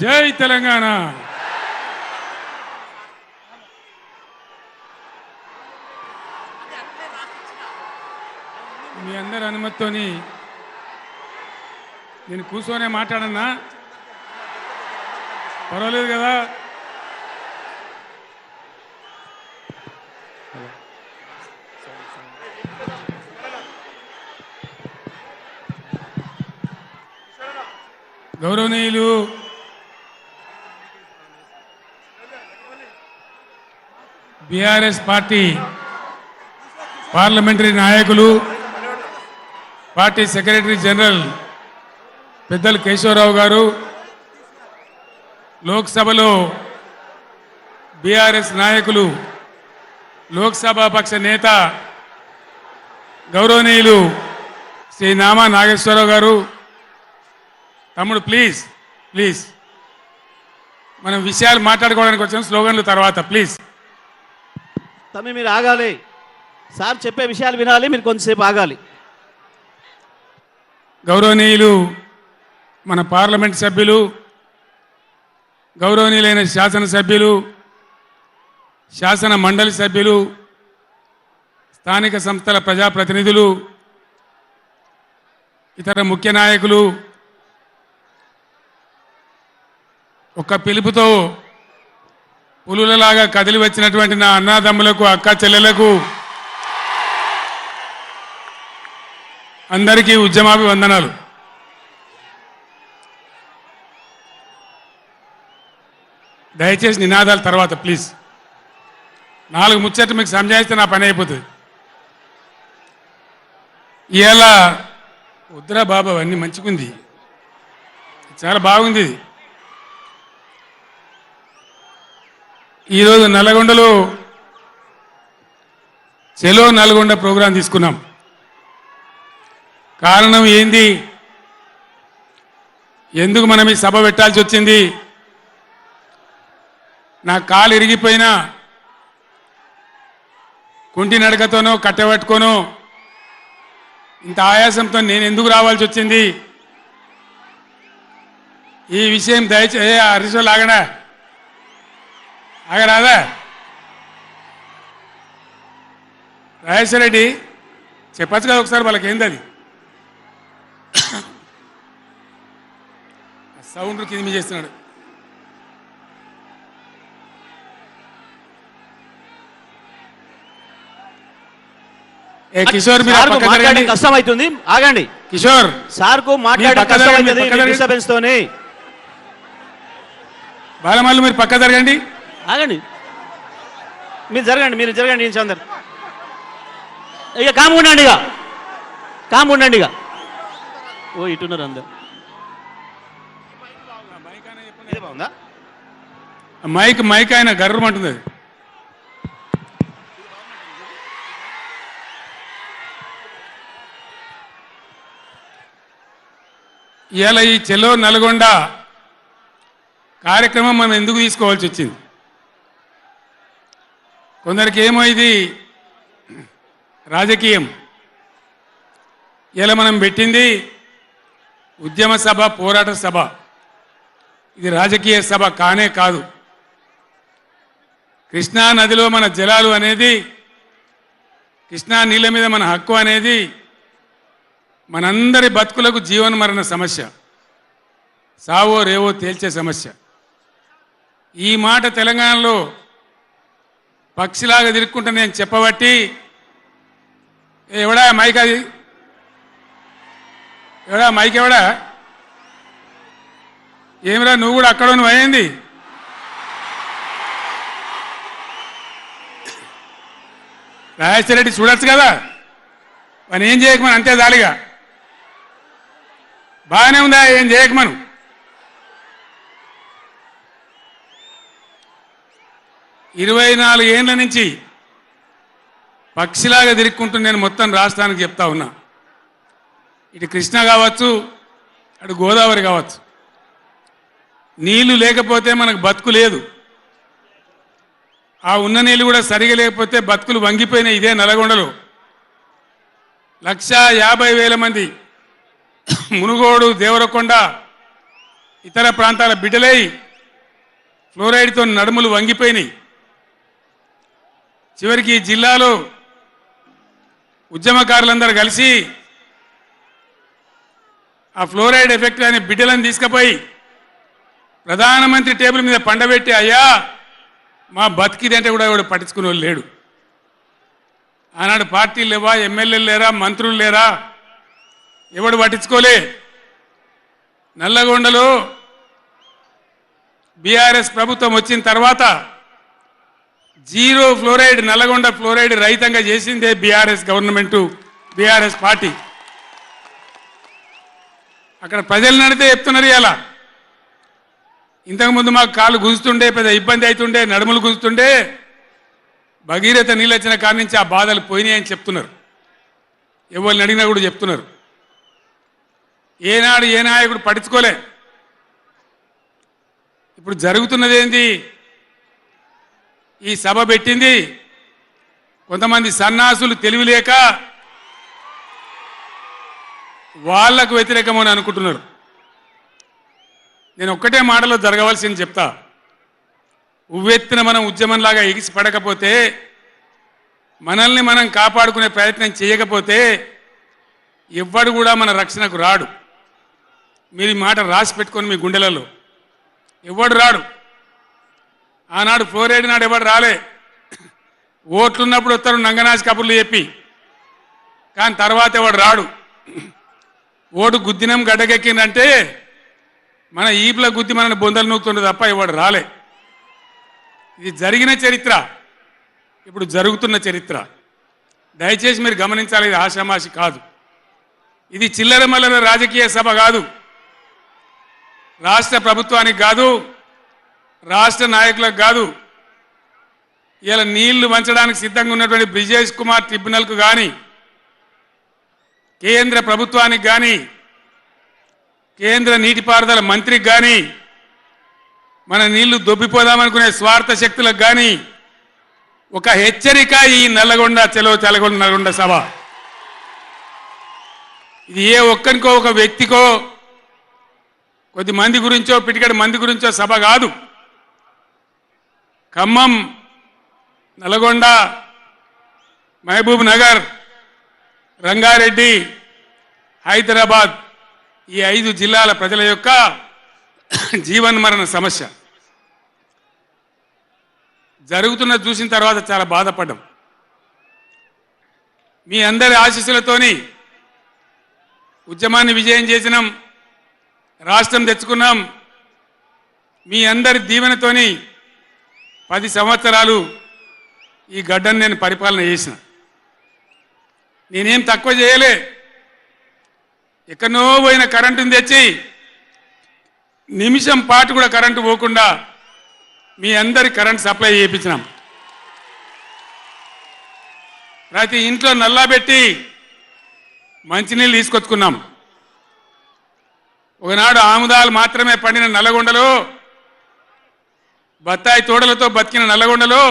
జై తెలంగాణ. మీ అందరి అనుమతితోని నేను కూర్చొనే మాట్లాడన్నా, పర్వాలేదు కదా? గౌరవనీయులు బీఆర్ఎస్ పార్టీ పార్లమెంటరీ నాయకులు, పార్టీ సెక్రటరీ జనరల్ పెద్దలు కేశవరావు గారు, లోక్సభలో బీఆర్ఎస్ నాయకులు, లోక్సభ పక్ష నేత గౌరవనీయులు శ్రీ నామా నాగేశ్వరరావు గారు, తమ్ముడు ప్లీజ్ ప్లీజ్ మనం విషయాలు మాట్లాడుకోవడానికి వచ్చాం, స్లోగన్లు తర్వాత ప్లీజ్. తమ్మి మీరు ఆగాలి, సార్ చెప్పే విషయాలు వినాలి, మీరు కొంతసేపు ఆగాలి. గౌరవనీయులు మన పార్లమెంట్ సభ్యులు, గౌరవనీయులైన శాసనసభ్యులు, శాసన మండలి సభ్యులు, స్థానిక సంస్థల ప్రజాప్రతినిధులు, ఇతర ముఖ్య నాయకులు, ఒక పిలుపుతో పులులలాగా కదిలి వచ్చినటువంటి నా అన్నాదమ్ములకు, అక్క చెల్లెలకు అందరికీ ఉద్యమాభివందనాలు. దయచేసి నినాదాల తర్వాత ప్లీజ్. 4 ముచ్చట్లు మీకు సంజాయిస్తే నా పని అయిపోతుంది. ఇవాళ వద్దురా బాబా అన్నీ మంచిగుంది, చాలా బాగుంది. ఈరోజు నల్గొండలో చెలో నల్గొండ ప్రోగ్రాం తీసుకున్నాం. కారణం ఏంది, ఎందుకు మనం ఈ సభ పెట్టాల్సి వచ్చింది? నా కాలు ఇరిగిపోయినా కుంటి నడకతోనో కట్టబట్టుకోనో ఇంత ఆయాసంతో నేను ఎందుకు రావాల్సి వచ్చింది? ఈ విషయం దయచేసి హరీశ్వర్ ఆగడా ఆగరాదా? రాజేశ్వర రెడ్డి చెప్పచ్చు కదా ఒకసారి, వాళ్ళకి ఏంది అది సౌండ్ కింది చేస్తున్నాడు. ఏ కిషోర్, మీరు కష్టం అవుతుంది, ఆగండి. కిషోర్ సార్ కు మాట్లాడడం కష్టం అవుతుంది డిస్టర్బెన్స్ తోని. బాలమల్లు మీరు పక్క జరగండి, ఆగండి. మీరు జరగండి చందర్. ఇక కామ్ ఉండండి ఇక. ఓ ఇటున్నారు అందరు. బాగుందా మైక్ ఆయన గర్రమంటుంది అది. ఇవాళ ఈ చెలో నల్గొండ కార్యక్రమం మనం ఎందుకు తీసుకోవాల్సి వచ్చింది? కొందరికి ఏమో ఇది రాజకీయం. ఇలా మనం పెట్టింది ఉద్యమ సభ, పోరాట సభ. ఇది రాజకీయ సభ కానే కాదు. కృష్ణా నదిలో మన జలాలు అనేది, కృష్ణా నీళ్ళ మీద మన హక్కు అనేది మనందరి బతుకులకు జీవన మరణ సమస్య, సావో రేవో తేల్చే సమస్య. ఈ మాట తెలంగాణలో పక్షిలాగా తిరుక్కుంటా నేను చెప్పబట్టి, ఎవడా మైక్ అది, ఎవడా మైక్, ఎవడా ఏమిరా నువ్వు కూడా అక్కడ అయింది? రాజేశ్వర రెడ్డి చూడొచ్చు కదా, మనం ఏం చేయకమని అంతే జాలిగా. బాగానే ఉందా, ఏం చేయకమను. ఇరవై 24 ఏళ్ళ నుంచి పక్షిలాగా తిరుక్కుంటూ నేను మొత్తం రాష్ట్రానికి చెప్తా ఉన్నా. ఇటు కృష్ణ కావచ్చు, అటు గోదావరి కావచ్చు, నీళ్లు లేకపోతే మనకు బతుకు లేదు. ఆ ఉన్న నీళ్ళు కూడా సరిగా లేకపోతే బతుకులు వంగిపోయినాయి. ఇదే నల్గొండలో 1,50,000 మంది మునుగోడు, దేవరకొండ, ఇతర ప్రాంతాల బిడ్డలై ఫ్లోరైడ్తో నడుములు వంగిపోయినాయి. చివరికి ఈ జిల్లాలో ఉద్యమకారులందరూ కలిసి ఆ ఫ్లోరైడ్ ఎఫెక్ట్ అనే బిడ్డలను తీసుకుపోయి ప్రధానమంత్రి టేబుల్ మీద పండబెట్టి, అయ్యా మా బతికిదంటే కూడా ఎవడు పట్టించుకునే వాళ్ళు లేడు. ఆనాడు పార్టీలు లేవా, ఎమ్మెల్యేలు లేరా, మంత్రులు లేరా, ఎవడు పట్టించుకోలే. నల్లగొండలో బీఆర్ఎస్ ప్రభుత్వం వచ్చిన తర్వాత జీరో ఫ్లోరైడ్ నల్లగొండ ఫ్లోరైడ్ రహితంగా చేసిందే బీఆర్ఎస్ గవర్నమెంటు, బీఆర్ఎస్ పార్టీ. అక్కడ ప్రజలు నడితే చెప్తున్నారు. ఇలా ఇంతకుముందు మాకు కాళ్ళు గుంజుతుండే, పెద్ద ఇబ్బంది అవుతుండే, నడుములు గుంజుతుండే, భగీరథ నీళ్ళు వచ్చిన కాడి నుంచి ఆ బాధలు పోయినాయని చెప్తున్నారు. ఎవరిని అడిగినా కూడా చెప్తున్నారు. ఏనాడు ఏ నాయకుడు పట్టించుకోలే. ఇప్పుడు జరుగుతున్నది ఏంది? ఈ సభ పెట్టింది కొంతమంది సన్నాసులు తెలివిలేక వాళ్లకు వ్యతిరేకమని అనుకుంటున్నారు. నేను ఒక్కటే మాటలో జరగవలసింది చెప్తా. ఉవ్వెత్తిన మనం ఉద్యమంలాగా ఎగిసి పడకపోతే, మనల్ని మనం కాపాడుకునే ప్రయత్నం చేయకపోతే ఎవ్వడు కూడా మన రక్షణకు రాడు. మీరు ఈ మాట రాసి పెట్టుకొని మీ గుండెలలో. ఎవడు రాడు. ఆనాడు ఫ్లోరైడ్ నాడు ఎవడు రాలే. ఓట్లున్నప్పుడు వస్తారు నంగనాచి కబుర్లు చెప్పి, కానీ తర్వాత ఎవడు రాడు. ఓటు గుద్దినం గడ్డకెక్కిందంటే మన ఈపుల గుద్ది మనని బొందలు నూకుతుండే తప్ప ఎవడు రాలే. ఇది జరిగిన చరిత్ర, ఇప్పుడు జరుగుతున్న చరిత్ర. దయచేసి మీరు గమనించాలి. ఇది ఆషామాషి కాదు. ఇది చిల్లర మల్లర రాజకీయ సభ కాదు. రాష్ట్ర ప్రభుత్వానికి కాదు, రాష్ట్ర నాయకులకు కాదు. ఇలా నీళ్లు వంచడానికి సిద్ధంగా ఉన్నటువంటి బ్రిజేష్ కుమార్ ట్రిబ్యునల్కు కానీ, కేంద్ర ప్రభుత్వానికి కానీ, కేంద్ర నీటిపారుదల మంత్రికి కానీ, మన నీళ్లు దొబ్బిపోదామనుకునే స్వార్థ శక్తులకు కానీ ఒక హెచ్చరిక ఈ నల్లగొండ చలో చలగొండ నల్గొండ సభ. ఇది ఏ ఒక్కరికో ఒక వ్యక్తికో కొద్ది మంది గురించో పిటికడి మంది గురించో సభ కాదు. ఖమ్మం, నల్గొండ, మహబూబ్ నగర్, రంగారెడ్డి, హైదరాబాద్ ఈ 5 జిల్లాల ప్రజల యొక్క జీవన్మరణ సమస్య జరుగుతున్న చూసిన తర్వాత చాలా బాధపడ్డాం. మీ అందరి ఆశీస్సులతోని ఉద్యమాన్ని విజయం చేసినాం, రాష్ట్రం తెచ్చుకున్నాం. మీ అందరి దీవెనతోని 10 సంవత్సరాలు ఈ గడ్డను నేను పరిపాలన చేసిన. నేనేం తక్కువ చేయలే. ఎక్కడో పోయిన కరెంటుని తెచ్చి నిమిషం పాటు కూడా కరెంటు పోకుండా మీ అందరి కరెంట్ సప్లై చేయించినాం. ప్రతి ఇంట్లో నల్లా పెట్టి మంచినీళ్ళు తీసుకొచ్చుకున్నాం. ఒకనాడు ఆముదాలు మాత్రమే పండిన నల్లగొండలో, బత్తాయి తోడలతో బతికిన నల్లగొండలో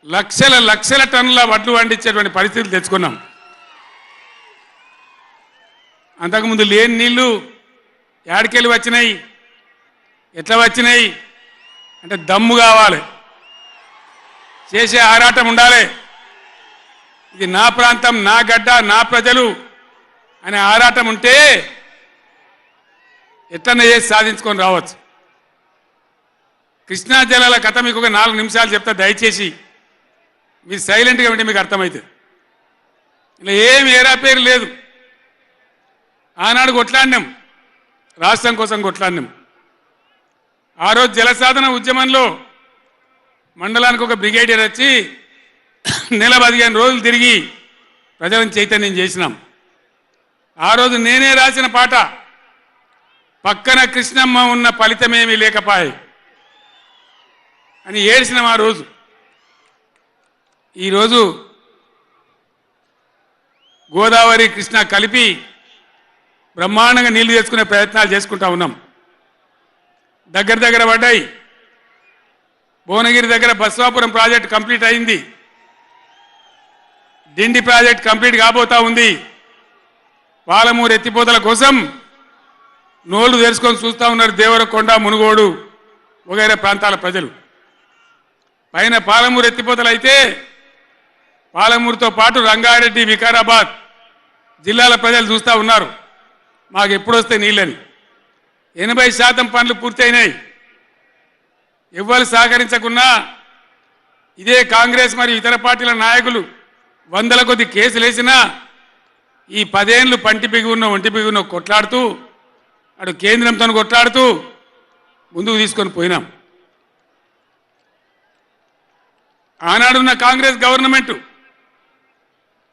లక్షల లక్షల టన్నుల వడ్లు పండించేటువంటి పరిస్థితులు తెచ్చుకున్నాం. అంతకుముందు లేని నీళ్లు యాడికెళ్ళి వచ్చినాయి, ఎట్లా వచ్చినాయి అంటే దమ్ము కావాలి, చేసే ఆరాటం ఉండాలి. ఇది నా ప్రాంతం, నా గడ్డ, నా ప్రజలు అనే ఆరాటం ఉంటే ఎట్లన్నా చేసి సాధించుకొని రావచ్చు. కృష్ణా జలాల కథ మీకు ఒక 4 నిమిషాలు చెప్తా. దయచేసి మీరు సైలెంట్గా ఉంటే మీకు అర్థమవుతుంది. ఇలా ఏం ఏరాపేరు లేదు. ఆనాడు కొట్లాడినాం, రాష్ట్రం కోసం కొట్లాడినాం. ఆ రోజు జలసాధన ఉద్యమంలో మండలానికి ఒక బ్రిగేడియర్ వచ్చి నెల 15 రోజులు తిరిగి ప్రజలను చైతన్యం చేసినాం. ఆ రోజు నేనే రాసిన పాట, పక్కన కృష్ణమ్మ ఉన్న ఫలితమేమీ లేకపాయే అని ఏడ్చినాం ఆ రోజు. ఈరోజు గోదావరి కృష్ణ కలిపి బ్రహ్మాండంగా నీళ్లు తెచ్చుకునే ప్రయత్నాలు చేసుకుంటా ఉన్నాం. దగ్గర పడ్డాయి. భువనగిరి దగ్గర బస్వాపురం ప్రాజెక్ట్ కంప్లీట్ అయింది. డిండి ప్రాజెక్ట్ కంప్లీట్ కాబోతా ఉంది. పాలమూరు ఎత్తిపోతల కోసం నోళ్లు తెరుచుకొని చూస్తూ ఉన్నారు దేవరకొండ మునుగోడు వగైరా ప్రాంతాల ప్రజలు. పైన పాలమూరు ఎత్తిపోతలు అయితే పాలమూరుతో పాటు రంగారెడ్డి వికారాబాద్ జిల్లాల ప్రజలు చూస్తూ ఉన్నారు మాకు ఎప్పుడు వస్తే నీళ్ళని. 80% పనులు పూర్తయినాయి. ఎవ్వరు సహకరించకున్నా ఇదే కాంగ్రెస్ మరియు ఇతర పార్టీల నాయకులు వందల కొద్ది కేసులు వేసినా ఈ 10 ఏళ్ళు పంటి బిగి ఉన్న ఒంటి బిగి ఉన్న కొట్లాడుతూ అటు కేంద్రంతో కొట్లాడుతూ ముందుకు తీసుకొని పోయినాం. ఆనాడున్న కాంగ్రెస్ గవర్నమెంటు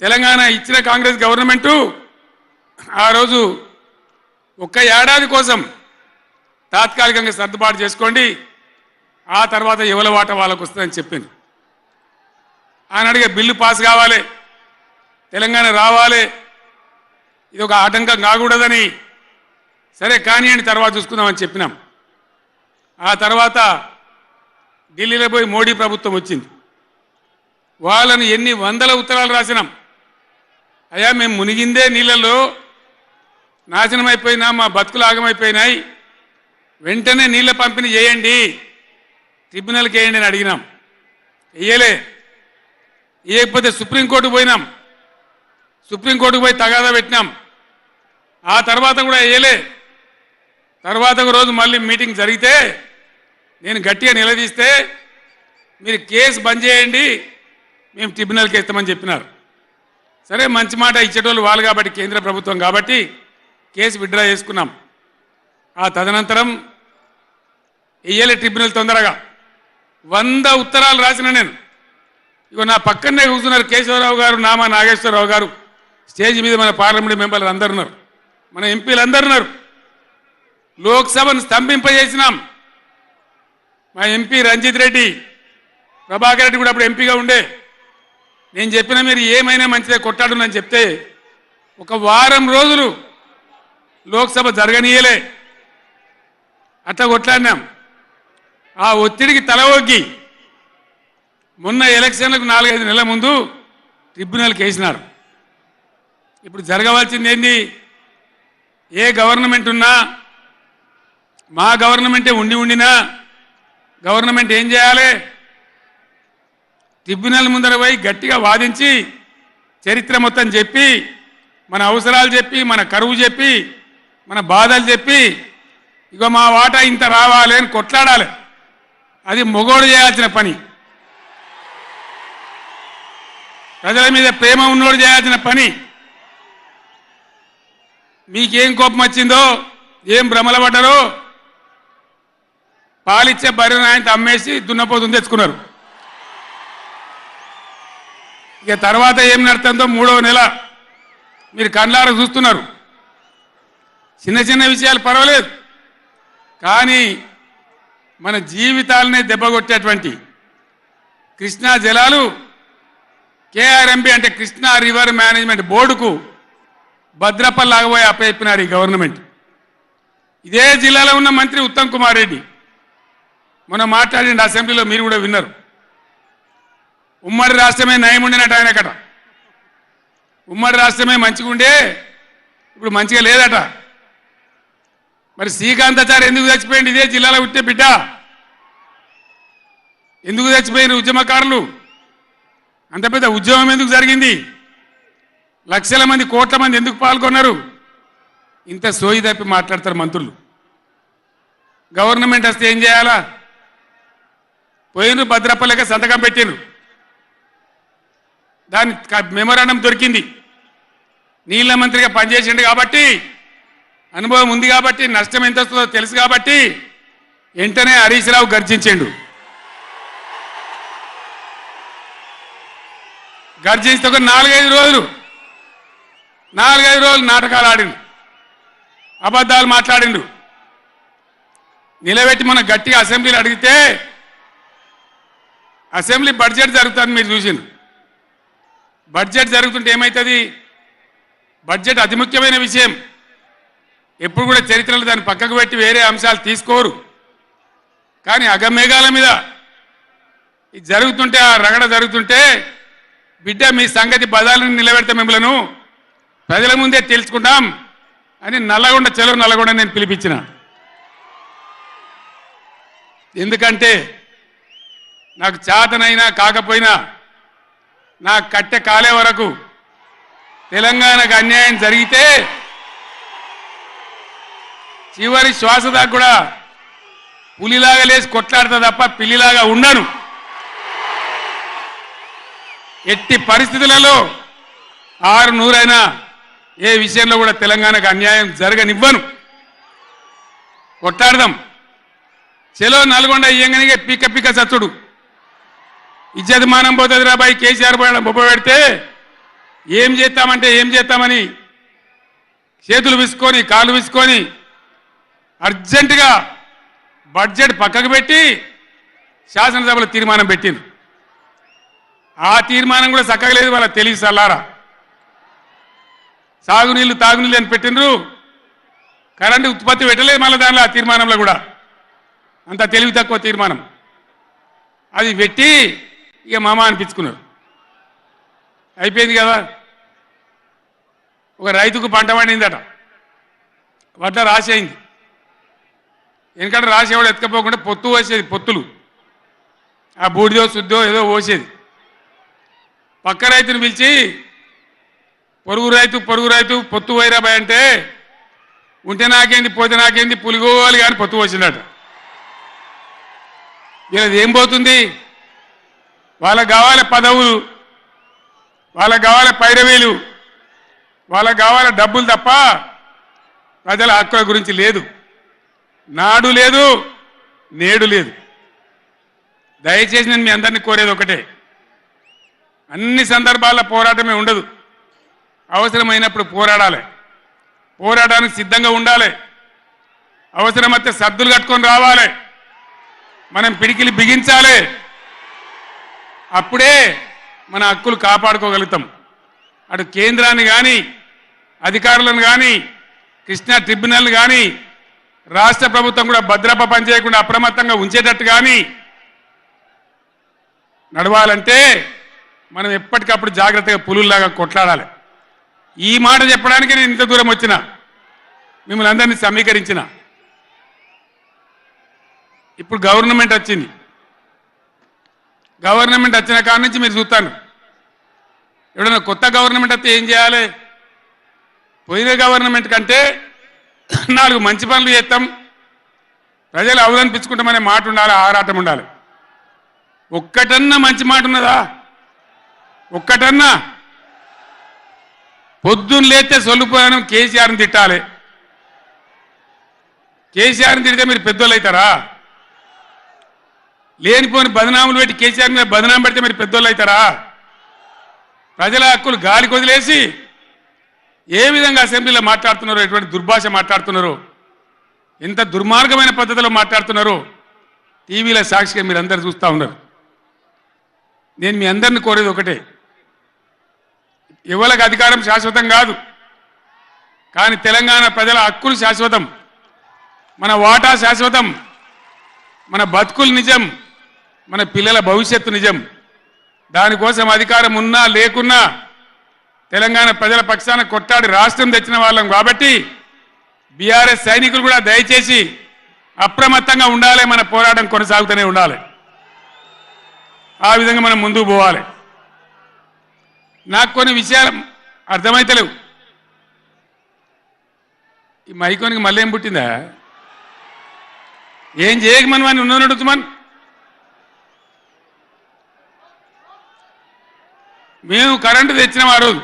తెలంగాణ ఇచ్చిన కాంగ్రెస్ గవర్నమెంటు ఆ రోజు ఒక్క ఏడాది కోసం తాత్కాలికంగా సర్దుబాటు చేసుకోండి, ఆ తర్వాత ఎవరి వాట వాళ్ళకు వస్తుందని చెప్పింది. ఆనాడుగా బిల్లు పాస్ కావాలి, తెలంగాణ రావాలి, ఇది ఒక ఆటంకం కాకూడదని సరే కానివ్వండి తర్వాత చూసుకుందామని చెప్పినాం. ఆ తర్వాత ఢిల్లీలో పోయి మోడీ ప్రభుత్వం వచ్చింది. వాళ్ళని ఎన్ని వందల ఉత్తరాలు రాసినాం, అయ్యా మేము మునిగిందే నీళ్ళలో నాశనం అయిపోయినా మా బతుకులు ఆగమైపోయినాయి, వెంటనే నీళ్ళ పంపిణీ చేయండి, ట్రిబ్యునల్కి వేయండి అని అడిగినాం. వేయలే. వేయకపోతే సుప్రీంకోర్టుకు పోయినాం, సుప్రీంకోర్టుకు పోయి తగాదా పెట్టినాం. ఆ తర్వాత కూడా వేయలే. తర్వాత ఒక రోజు మళ్ళీ మీటింగ్ జరిగితే నేను గట్టిగా నిలదీస్తే మీరు కేసు బంద్ చేయండి, మేము ట్రిబ్యునల్కి వేస్తామని చెప్పినారు. సరే మంచి మాట ఇచ్చేటోళ్ళు వాళ్ళు కాబట్టి కేంద్ర ప్రభుత్వం కాబట్టి కేసు విత్డ్రా చేసుకున్నాం. ఆ తదనంతరం వేయలే ట్రిబ్యునల్ తొందరగా. 100 ఉత్తరాలు రాసిన నేను. ఇగో నా పక్కనే కూర్చున్నారు కేశవరావు గారు, నామా నాగేశ్వరరావు గారు, స్టేజ్ మీద మన పార్లమెంట్ మెంబర్లు అందరు ఉన్నారు, మన ఎంపీలు అందరు ఉన్నారు. లోక్సభను స్తంభింపజేసినాం. మా ఎంపీ రంజిత్ రెడ్డి, ప్రభాకర్ రెడ్డి కూడా అప్పుడు ఎంపీగా ఉండే. నేను చెప్పిన మీరు ఏమైనా మంచిదే కొట్టాడునని చెప్తే ఒక వారం రోజులు లోక్సభ జరగనీయలే. అట్లా కొట్లాడినాం. ఆ ఒత్తిడికి తల ఒగ్గి మొన్న ఎలక్షన్లకు 4-5 నెలల ముందు ట్రిబ్యునల్కి వేసినారు. ఇప్పుడు జరగవలసింది ఏంది? ఏ గవర్నమెంట్ ఉన్నా, మా గవర్నమెంటే ఉండినా గవర్నమెంట్ ఏం చేయాలి? ట్రిబ్యునల్ ముందర పోయి గట్టిగా వాదించి చరిత్ర మొత్తం చెప్పి మన అవసరాలు చెప్పి మన కరువు చెప్పి మన బాధలు చెప్పి ఇగో మా వాటా ఇంత రావాలి అని కొట్లాడాలి. అది మొగోడు చేయాల్సిన పని, ప్రజల మీద ప్రేమ ఉన్నోడు చేయాల్సిన పని. మీకేం కోపం వచ్చిందో, ఏం భ్రమల పడ్డారో, పాలిచ్చే బర్రెను ఆయన అమ్మేసి దున్నపోతుంది తెచ్చుకున్నారు. ఇక తర్వాత ఏం నడుతుందో 3వ నెల మీరు కళ్ళారా చూస్తున్నారు. చిన్న చిన్న విషయాలు పర్వాలేదు, కానీ మన జీవితాలనే దెబ్బకొట్టేటువంటి కృష్ణా జలాలు కేఆర్ఎంబి అంటే కృష్ణా రివర్ మేనేజ్మెంట్ బోర్డుకు భద్రపల్లాగబోయి అప్పచెప్పినారు ఈ గవర్నమెంట్. ఇదే జిల్లాలో ఉన్న మంత్రి ఉత్తమ్ కుమార్ రెడ్డి మొన్న మాట్లాడిండు అసెంబ్లీలో, మీరు కూడా విన్నారు. ఉమ్మడి రాష్ట్రమే నయం ఉండినట్టు ఆయనకట. ఉమ్మడి రాష్ట్రమే మంచిగా ఉండే ఇప్పుడు మంచిగా లేదట. మరి శ్రీకాంతాచారి ఎందుకు చచ్చిపోయింది? ఇదే జిల్లాలో పుట్టే బిడ్డ. ఎందుకు చచ్చిపోయిన ఉద్యమకారులు? అంత పెద్ద ఉద్యమం ఎందుకు జరిగింది? లక్షల మంది కోట్ల మంది ఎందుకు పాల్గొన్నారు? ఇంత సోయి తప్పి మాట్లాడతారు మంత్రులు. గవర్నమెంట్ వస్తే ఏం చేయాలా? పోయినరు భద్రపల్లెక సంతకం పెట్టినరు, దాని మెమోరాండం దొరికింది. నీళ్ళ మంత్రిగా పనిచేసిండు కాబట్టి, అనుభవం ఉంది కాబట్టి, నష్టం ఎంత వస్తుందో తెలుసు కాబట్టి వెంటనే హరీష్ రావు గర్జించిండు. గర్జిస్తే ఒక 4-5 రోజులు నాటకాలు ఆడిండు, అబద్ధాలు మాట్లాడిండు. నిలబెట్టి మన గట్టిగా అసెంబ్లీలో అడిగితే అసెంబ్లీ బడ్జెట్ జరుగుతుంది, మీరు చూసిండ్రు. బడ్జెట్ జరుగుతుంటే ఏమవుతుంది? బడ్జెట్ అతి ముఖ్యమైన విషయం. ఎప్పుడు కూడా చరిత్రలో దాన్ని పక్కకు పెట్టి వేరే అంశాలు తీసుకోరు. కానీ అగమేఘాల మీద ఇది జరుగుతుంటే, ఆ రగడ జరుగుతుంటే, బిడ్డ మీ సంగతి బదాలను నిలబెడతాం, మిమ్మలను ప్రజల ముందే తెలుసుకుంటాం అని నల్లగొండ చెలో నల్లగొండ నేను పిలిపించిన. ఎందుకంటే నాకు చేతనైనా కాకపోయినా నా కట్టె కాలే వరకు తెలంగాణకు అన్యాయం జరిగితే చివరి శ్వాస దాకా కూడా పులిలాగా లేచి కొట్లాడతా తప్ప పిల్లిలాగా ఉండను. ఎట్టి పరిస్థితులలో 600 ఏ విషయంలో కూడా తెలంగాణకు అన్యాయం జరగనివ్వను. కొట్లాడదాం. చెలో నల్గొండ ఇయ్యంగానే పిక్క పిక్క సచ్చుడు ఇజ్జత్ మానం పోతుంది రాబాయి. కేసీఆర్ బొబ్బ పెడితే ఏం చేస్తామంటే ఏం చేస్తామని చేతులు విసుకొని కాళ్ళు విసుకొని అర్జెంటుగా బడ్జెట్ పక్కకు పెట్టి శాసనసభలో తీర్మానం పెట్టింది. ఆ తీర్మానం కూడా చక్కగా లేదు. వాళ్ళ తెలివి సల్లారా. సాగునీళ్ళు తాగునీళ్ళు అని పెట్టినరు, కరెంటు ఉత్పత్తి పెట్టలేదు. మళ్ళీ దానిలో ఆ తీర్మానంలో కూడా అంత తెలివి తక్కువ తీర్మానం. అది పెట్టి ఇక మామ అనిపించుకున్నారు. అయిపోయింది కదా. ఒక రైతుకు పంట పండిందట, వడ్ల రాసేయింది. ఎందుకంటే రాసేవాడు ఎత్తుకపోకుండా పొత్తు పోసేది, పొత్తులు ఆ బూడిదో శుద్ధో ఏదో పోసేది. పక్క రైతుని పిలిచి పొరుగు రైతు పొత్తు వైరాబాయ్ అంటే ఉంటే నాకేంది పోతే నాకేంది పులిగోవాలి కానీ పొత్తు పోసిందట. ఇలా ఏం పోతుంది? వాళ్ళకు కావాలి పదవులు, వాళ్ళకు కావాలి పైరవీలు, వాళ్ళకు కావాలి డబ్బులు తప్ప ప్రజల హక్కుల గురించి లేదు. నాడు లేదు, నేడు లేదు. దయచేసి నేను మీ అందరినీ కోరేది ఒకటే, అన్ని సందర్భాల్లో పోరాటమే ఉండదు. అవసరమైనప్పుడు పోరాడాలి, పోరాటానికి సిద్ధంగా ఉండాలి. అవసరమైతే సద్దులు కట్టుకొని రావాలి, మనం పిడికిలి బిగించాలి. అప్పుడే మన హక్కులు కాపాడుకోగలుగుతాం. అటు కేంద్రాన్ని కానీ అధికారులను కానీ కృష్ణా ట్రిబ్యునల్ కానీ రాష్ట్ర ప్రభుత్వం కూడా భద్రప పనిచేయకుండా అప్రమత్తంగా ఉంచేటట్టు కానీ నడవాలంటే మనం ఎప్పటికప్పుడు జాగ్రత్తగా పులుల్లాగా కొట్లాడాలి. ఈ మాట చెప్పడానికి నేను ఇంత దూరం వచ్చిన, మిమ్మల్ని అందరినీ సమీకరించిన. ఇప్పుడు గవర్నమెంట్ వచ్చింది. గవర్నమెంట్ వచ్చిన కాడి నుంచి మీరు చూస్తాను, ఎవడన్నా కొత్త గవర్నమెంట్ వస్తే ఏం చేయాలి? పోయిన గవర్నమెంట్ కంటే 4 మంచి పనులు చేస్తాం, ప్రజలు అవలనిపించుకుంటామనే మాట ఉండాలి, ఆరాటం ఉండాలి. ఒక్కటన్నా మంచి మాట ఉన్నదా? ఒక్కటన్నా? పొద్దున్న లేస్తే సొల్లుపోయాను కేసీఆర్ని తిట్టాలి. కేసీఆర్ని తిడితే మీరు పెద్దోళ్ళు అవుతారా? లేనిపోని బదనాములు పెట్టి కేసీఆర్ మీద బదనాం పెడితే మీరు పెద్దోళ్ళు అవుతారా? ప్రజల హక్కులు గాలికి వదిలేసి ఏ విధంగా అసెంబ్లీలో మాట్లాడుతున్నారో, ఎటువంటి దుర్భాష మాట్లాడుతున్నారో, ఎంత దుర్మార్గమైన పద్ధతిలో మాట్లాడుతున్నారో టీవీలో సాక్షిగా మీరు అందరు చూస్తూ ఉన్నారు. నేను మీ అందరిని కోరేది ఒకటే, ఎవరికి అధికారం శాశ్వతం కాదు, కానీ తెలంగాణ ప్రజల హక్కులు శాశ్వతం, మన వాటా శాశ్వతం, మన బతుకులు నిజం, మన పిల్లల భవిష్యత్తు నిజం. దానికోసం అధికారం ఉన్నా లేకున్నా తెలంగాణ ప్రజల పక్షాన కొట్టాడి రాష్ట్రం తెచ్చిన వాళ్ళం కాబట్టి బీఆర్ఎస్ సైనికులు కూడా దయచేసి అప్రమత్తంగా ఉండాలి. మన పోరాటం కొనసాగుతూనే ఉండాలి. ఆ విధంగా మనం ముందుకు పోవాలి. నాకు కొన్ని విషయాలు అర్థమైతలేవు. ఈ మైకోనికి మళ్ళీ ఏం పుట్టిందా? ఏం చేయకమని వాడిని ఉన్నడుతుమని మేము కరెంటు తెచ్చినాం ఆ రోజు.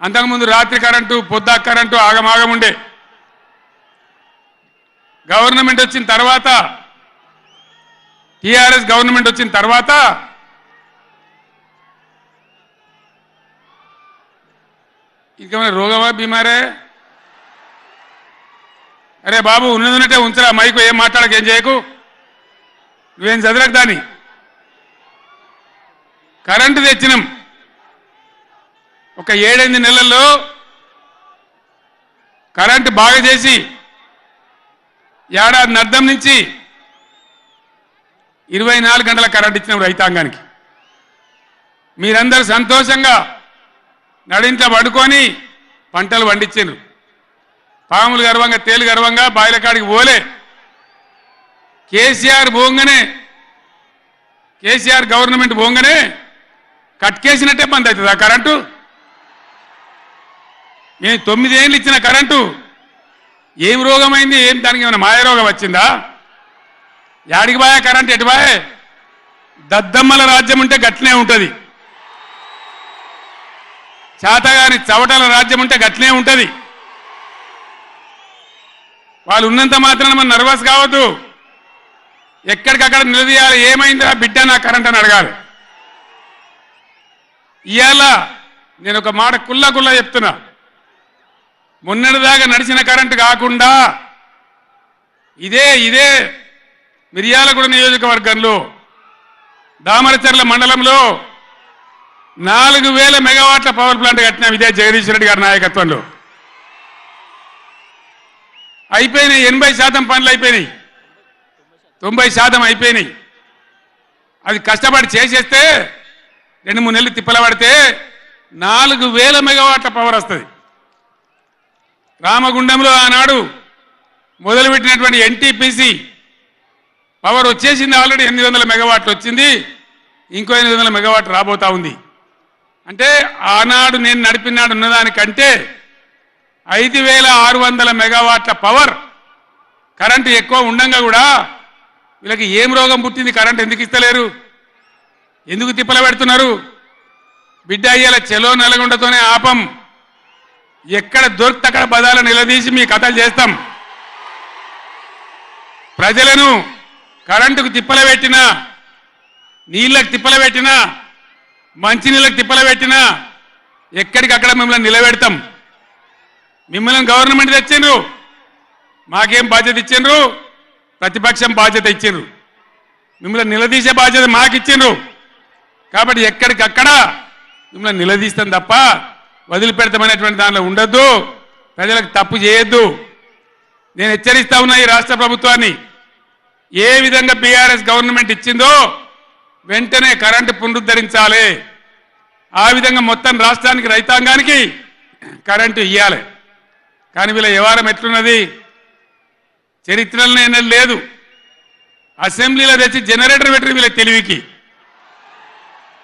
అంతకుముందు రాత్రి కరెంటు, పొద్దా కరెంటు ఆగమాగం ఉండే. గవర్నమెంట్ వచ్చిన తర్వాత, టీఆర్ఎస్ గవర్నమెంట్ వచ్చిన తర్వాత ఇంకేమైనా రోగమా బీమారే? అరే బాబు ఉన్నదంటే ఉంచరా మైకు, ఏం మాట్లాడక ఏం చేయకు, నువ్వేం చదవకు. దాన్ని కరెంటు తెచ్చినాం. ఒక 7-8 నెలల్లో కరెంటు బాగా చేసి ఏడాది అర్థం నుంచి 24 గంటల కరెంట్ ఇచ్చినాం రైతాంగానికి. మీరందరూ సంతోషంగా నడింట్లో పడుకొని పంటలు పండించారు. పాములు గర్వంగా తేలు గర్వంగా బాయిల కాడికి పోలే. కేసీఆర్ పోగానే కేసీఆర్ గవర్నమెంట్ పోగానే కట్కేసినట్టే బంద్ అవుతుంది ఆ కరెంటు. నేను 9 ఏళ్ళు ఇచ్చిన కరెంటు ఏం రోగమైంది? ఏం దానికి ఏమైనా మాయరోగం వచ్చిందా? యాడికి బాయే కరెంట్? ఎటు బాయే? దద్దమ్మల రాజ్యం ఉంటే గట్లనే ఉంటుంది, చాతగాని చవటల రాజ్యం ఉంటే గట్లనే ఉంటుంది. వాళ్ళు ఉన్నంత మాత్రాన మనం నర్వస్ కావద్దు. ఎక్కడికక్కడ నిలదీయాలి. ఏమైందిరా బిడ్డ నా కరెంట్ అని అడగాలి. ఇవాళ నేను ఒక మాట కుల్లా చెప్తున్నా. మొన్నటిదాకా నడిచిన కరెంటు కాకుండా ఇదే మిర్యాలగూడ నియోజకవర్గంలో దామరచర్ల మండలంలో 4000 మెగావాట్ల పవర్ ప్లాంట్ కట్టినాం. ఇదే జగదీష్ రెడ్డి గారి నాయకత్వంలో అయిపోయినాయి. 80% పనులు అయిపోయినాయి, 90% అయిపోయినాయి. అది కష్టపడి చేసేస్తే 2-3 నెలలు తిప్పల పడితే 4000 మెగావాట్ల పవర్ వస్తుంది. రామగుండంలో ఆనాడు మొదలుపెట్టినటువంటి ఎన్టీపీసీ పవర్ వచ్చేసింది. ఆల్రెడీ 800 మెగావాట్లు వచ్చింది, ఇంకో 800 మెగావాట్లు రాబోతా ఉంది. అంటే ఆనాడు నేను నడిపినాడు ఉన్నదానికంటే 5600 మెగావాట్ల పవర్ కరెంటు ఎక్కువ ఉండంగా కూడా వీళ్ళకి ఏం రోగం పుట్టింది? కరెంటు ఎందుకు ఇస్తలేరు? ఎందుకు తిప్పల పెడుతున్నారు? బిడ్డ అయ్యేలా చెలో నల్గొండతోనే ఆపం. ఎక్కడ దొరికితే అక్కడ బదాలు నిలదీసి మీ కథలు చేస్తాం. ప్రజలను కరెంటుకు తిప్పల పెట్టినా, నీళ్ళకు తిప్పల పెట్టినా, మంచినీళ్ళకు తిప్పల పెట్టినా ఎక్కడికక్కడ మిమ్మల్ని నిలబెడతాం. మిమ్మల్ని గవర్నమెంట్ తెచ్చిండ్రు, మాకేం బాధ్యత ఇచ్చిండ్రు? ప్రతిపక్షం బాధ్యత ఇచ్చిండ్రు. మిమ్మల్ని నిలదీసే బాధ్యత మాకు ఇచ్చిండ్రు. కాబట్టి ఎక్కడికక్కడ మిమ్మల్ని నిలదీస్తాం తప్ప వదిలిపెడతామనేటువంటి దానిలో ఉండొద్దు. ప్రజలకు తప్పు చేయొద్దు. నేను హెచ్చరిస్తా ఉన్నా ఈ రాష్ట్ర ప్రభుత్వాన్ని. ఏ విధంగా బీఆర్ఎస్ గవర్నమెంట్ ఇచ్చిందో వెంటనే కరెంటు పునరుద్ధరించాలి. ఆ విధంగా మొత్తం రాష్ట్రానికి రైతాంగానికి కరెంటు ఇవ్వాలి. కానీ వీళ్ళ వ్యవహారం ఎట్లున్నది? చరిత్రలోనే లేదు. అసెంబ్లీలో తెచ్చి జనరేటర్ పెట్టరు వీళ్ళ తెలివికి.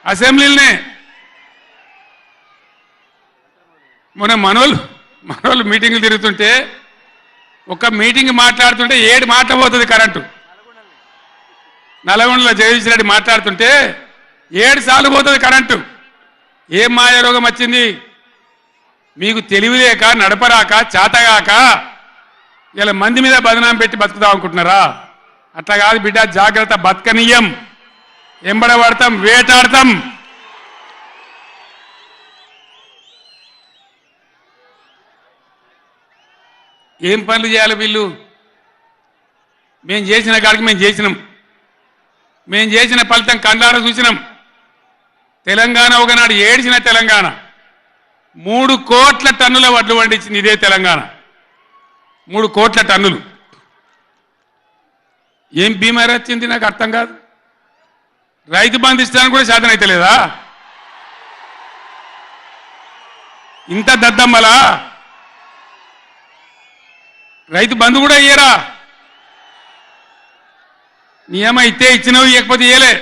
అసెంబ్లీలోనే మొన్న మనోళ్ళు మీటింగ్లు తిరుగుతుంటే ఒక మీటింగ్ మాట్లాడుతుంటే 7 మాటలు పోతుంది కరెంటు. నల్గొండలో జగదీష్ రెడ్డి మాట్లాడుతుంటే 7 సార్లు పోతుంది కరెంటు. ఏం మాయరోగం వచ్చింది? మీకు తెలివిలేక, నడపరాక, చాతగాక ఇలా మంది మీద బదనాం పెట్టి బతుకుదాం అనుకుంటున్నారా? అట్లా కాదు బిడ్డ, జాగ్రత్త. బతకనీయం, ఎంబడబడతాం, వేటాడతాం. ఏం పనులు చేయాలి వీళ్ళు? మేము చేసిన కాడికి మేము చేసినాం. మేము చేసిన ఫలితం కండార చూసినాం. తెలంగాణ ఒకనాడు ఏడ్చిన తెలంగాణ 3 కోట్ల టన్నుల వడ్లు పండించింది ఇదే తెలంగాణ. 3 కోట్ల టన్నులు. ఏం బీమారి వచ్చింది నాకు అర్థం కాదు. రైతు బంధు ఇస్తానికి కూడా శాతం అయితే లేదా? ఇంత దద్దమ్మలా? రైతు బంధు కూడా ఇయ్యరా? నియమ ఇస్తే ఇచ్చినవి, ఇవ్వకపోతే ఇయ్యలే.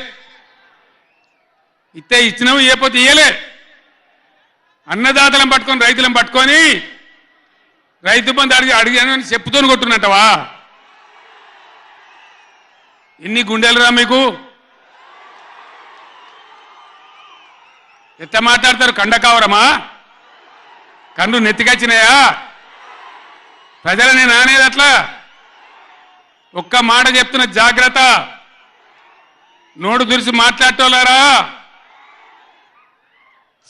ఇస్తే ఇచ్చినవి, ఇవ్వకపోతే ఇయ్యలే. అన్నదాతలను పట్టుకొని రైతులను పట్టుకొని రైతు బంధు అడిగాను అని చెప్పుతోని కొట్టున్నట్టవా? ఎన్ని గుండెలురా మీకు? ఎట్లా మాట్లాడతారు? కండకావరమా? కన్ను నెత్తికొచ్చినాయా? ప్రజలని నానేది అట్లా. ఒక్క మాట చెప్తున్న, జాగ్రత్త. నోడు దురిసి మాట్లాడటోలారా,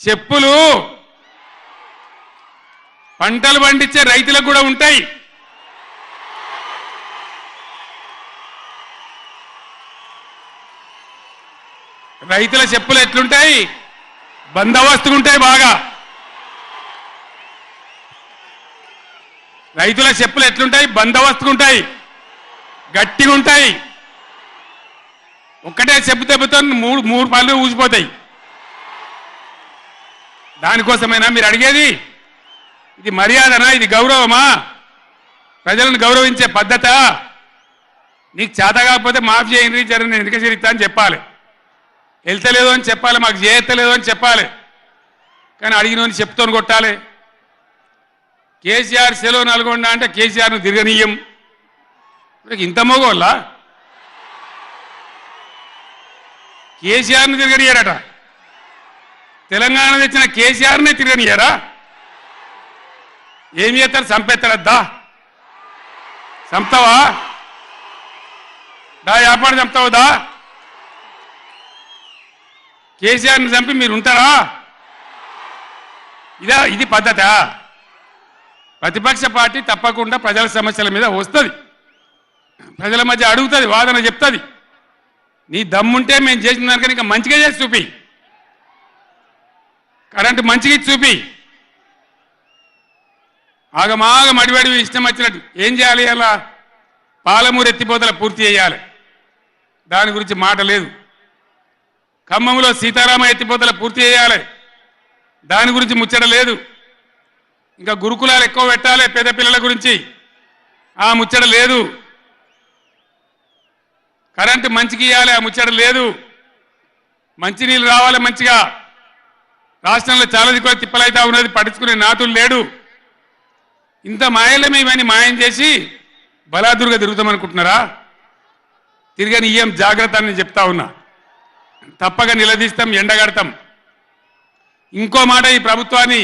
చెప్పులు పంటలు పండించే రైతులకు కూడా ఉంటాయి. రైతుల చెప్పులు ఎట్లుంటాయి? బందోబస్తుకుంటాయి బాగా. రైతుల చెప్పులు ఎట్లుంటాయి? బందోబస్తుకుంటాయి, గట్టిగా ఉంటాయి. ఒక్కటే చెప్పు దెబ్బతో మూడు పళ్ళు ఊసిపోతాయి. దానికోసమైనా మీరు అడిగేది? ఇది మర్యాదనా? ఇది గౌరవమా? ప్రజలను గౌరవించే పద్ధత? నీకు చేత కాకపోతే మాఫ్ చేయండి జర నేను వెనుక చేరిస్తా అని చెప్పాలి, వెళ్తలేదు అని చెప్పాలి, మాకు చేయలేదు అని చెప్పాలి. కానీ అడిగినోని చెప్తోని కొట్టాలి. కేసీఆర్ సెలవు నల్గొండ అంటే కేసీఆర్ను తిరగనీయం. ఇంత మోగోళ్ళ కేసీఆర్ను తిరగనియారట. తెలంగాణ తెచ్చిన కేసీఆర్నే తిరగనియారా? ఏం చేస్తారు? చంపేస్తారద్దా? చంపుతావా? దా వ్యాపారం చంపుతావుదా? కేసీఆర్ని చంపి మీరు ఉంటారా? ఇది పద్ధత? ప్రతిపక్ష పార్టీ తప్పకుండా ప్రజల సమస్యల మీద వస్తుంది, ప్రజల మధ్య అడుగుతుంది, వాదన చెప్తుంది. నీ దమ్ముంటే మేము చేసిన దానికన్నా ఇంకా మంచిగా చేసి చూపి, కరెంటు మంచిగా ఇచ్చి చూపి. ఆగమాగం అడివడివి ఇష్టం వచ్చినట్టు ఏం చేయాలి? అలా పాలమూరు ఎత్తిపోతల పూర్తి చేయాలి, దాని గురించి మాట లేదు. ఖమ్మంలో సీతారామ ఎత్తిపోతల పూర్తి చేయాలి, దాని గురించి ముచ్చట లేదు. ఇంకా గురుకులాలు ఎక్కువ పెట్టాలి పేద పిల్లల గురించి, ఆ ముచ్చట లేదు. కరెంటు మంచిగా ఇవ్వాలి, ఆ ముచ్చట లేదు. మంచినీళ్ళు రావాలి మంచిగా. రాష్ట్రంలో చాలా దిక్కువ తిప్పలైతా ఉన్నది, పట్టించుకునే నాతులు లేడు. ఇంత మాయలమే ఇవన్నీ మాయం చేసి బలాదుర్గా తిరుగుతామనుకుంటున్నారా? తిరగని ఏం జాగ్రత్త అని చెప్తా ఉన్నా. తప్పక నిలదీస్తాం, ఎండగడతాం. ఇంకో మాట, ఈ ప్రభుత్వాన్ని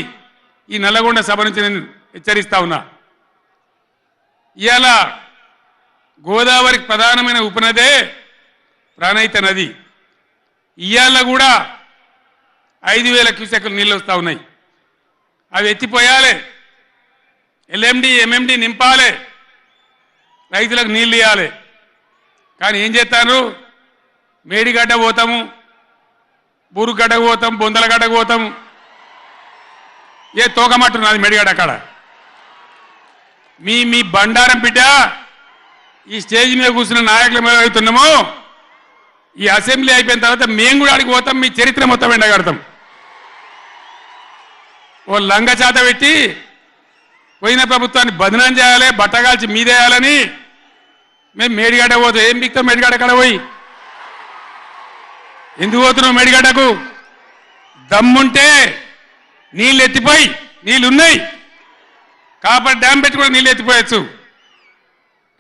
ఈ నల్లగొండ సభ నుంచి నేను హెచ్చరిస్తా ఉన్నా. ఇవాళ గోదావరికి ప్రధానమైన ఉపనదే ప్రాణహిత నది. ఇవాళ కూడా 5,000 క్యూసెక్కులు నీళ్ళు వస్తూ ఉన్నాయి. అవి ఎత్తిపోయాలి, ఎల్ఎండి ఎంఎండి నింపాలి, రైతులకు నీళ్ళు ఇవ్వాలి. కానీ ఏం చేస్తారు? మేడిగడ్డ పోతాము, బూరుగడ్డకు పోతాం, బొందలగడ్డకు పోతాము. ఏ తోకమట్టున్నది మేడిగడ్డ అక్కడ. మీ బండారం బిడ్డ ఈ స్టేజ్ మీద కూర్చున్న నాయకులు ఏమవుతున్నామో, ఈ అసెంబ్లీ అయిపోయిన తర్వాత మేము కూడా అడిగి పోతాం, మీ చరిత్ర మొత్తం ఎండగడతాం. ఓ లంగ చేత పెట్టి పోయిన ప్రభుత్వాన్ని బదనాం చేయాలి, బట్టగాల్చి మీదేయాలని మేము మేడిగడ్డ పోతాం. ఏం బిక్తాం మేడిగడ్డ అక్కడ పోయి? ఎందుకు పోతున్నావు మేడిగడ్డకు? దమ్ముంటే నీళ్ళు ఎత్తిపోయి, నీళ్ళు ఉన్నాయి కాబట్టి డ్యామ్ పెట్టి కూడా నీళ్ళు ఎత్తిపోయచ్చు.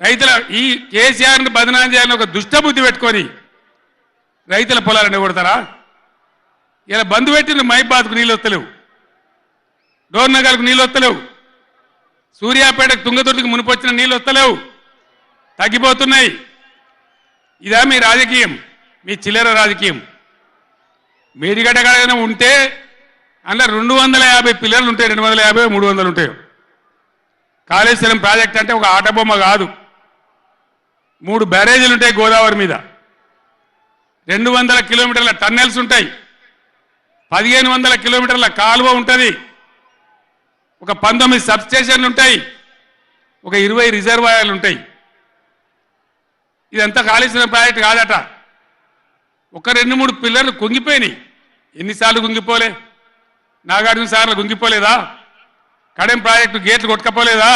రైతుల ఈ కేసీఆర్ని బదనాం చేయాలని ఒక దుష్టబుద్ధి పెట్టుకొని రైతుల పొలాలను కొడతారా? ఇలా బంధు పెట్టిన మైబాద్కు నీళ్ళు వస్తలేవు, డోర్నగర్కు నీళ్ళు వస్తలేవు, సూర్యాపేటకు తుంగతుర్తికి మునిపొచ్చిన నీళ్ళు వస్తలేవు, తగ్గిపోతున్నాయి. ఇదా మీ రాజకీయం? మీ చిల్లర రాజకీయం. మేడిగడ్డ కాడైనా ఉంటే అందులో 250 పిల్లర్లు ఉంటాయి, 250 300 ఉంటాయి. కాళేశ్వరం ప్రాజెక్ట్ అంటే ఒక ఆట బొమ్మ కాదు. 3 బ్యారేజీలు ఉంటాయి గోదావరి మీద, 200 కిలోమీటర్ల టన్నెల్స్ ఉంటాయి, 1500 కిలోమీటర్ల కాలువ ఉంటుంది, ఒక 19 సబ్స్టేషన్లు ఉంటాయి, ఒక 20 రిజర్వాయర్లు ఉంటాయి. ఇదంతా కాళేశ్వరం ప్రాజెక్ట్ కాదట. ఒక 2-3 పిల్లర్లు కుంగిపోయినాయి. ఎన్నిసార్లు కుంగిపోలే? నాగార్జున సార్లు కుంగిపోలేదా? కడెం ప్రాజెక్టు గేట్లు కొట్టుకపోలేదా?